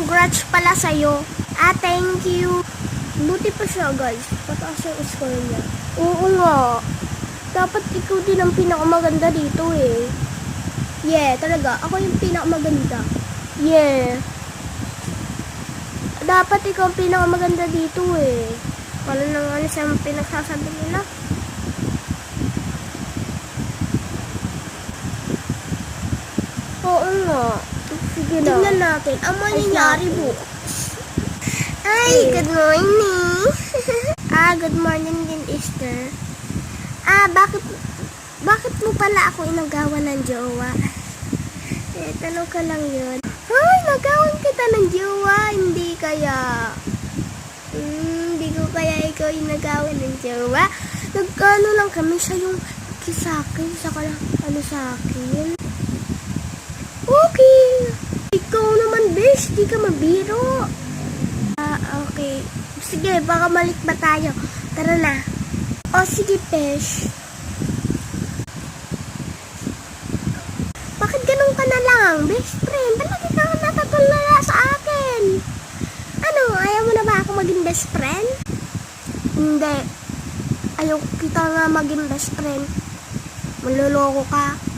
congrats pala sa'yo. Thank you. Buti pa siya, guys. Pataas yung score niya. Oo nga. Dapat ikaw din ang pinakamaganda dito eh. Yeah, talaga. Ako yung pinakamaganda. Yeah. Dapat ikaw ang pinakamaganda dito eh. Wala nang ano sa pinagsasabi nila. Oo nga. Sige na. Tingnan natin. Ang mangyayari bukas. Ay, good morning. Good morning din, Esther. Bakit mo pala ako inagawan ng jowa? Tanong ka lang yun. Ay, nagawan kita ng jowa. Hindi kaya. Hindi ko kaya ikaw inagawan ng jowa. Nagkano lang kami, siya yung kisakin. Saka lang ano sa akin. Okay. Ikaw naman, besh. Di ka mabiro. Okay. Sige, baka malik ba tayo? Tara na. Sige, besh. Bakit ganun ka na lang, best friend? Palagi ka natatulala sa akin. Ano, ayaw mo na ba ako maging best friend? Hindi. Ayaw kita nga maging best friend. Maluloko ka.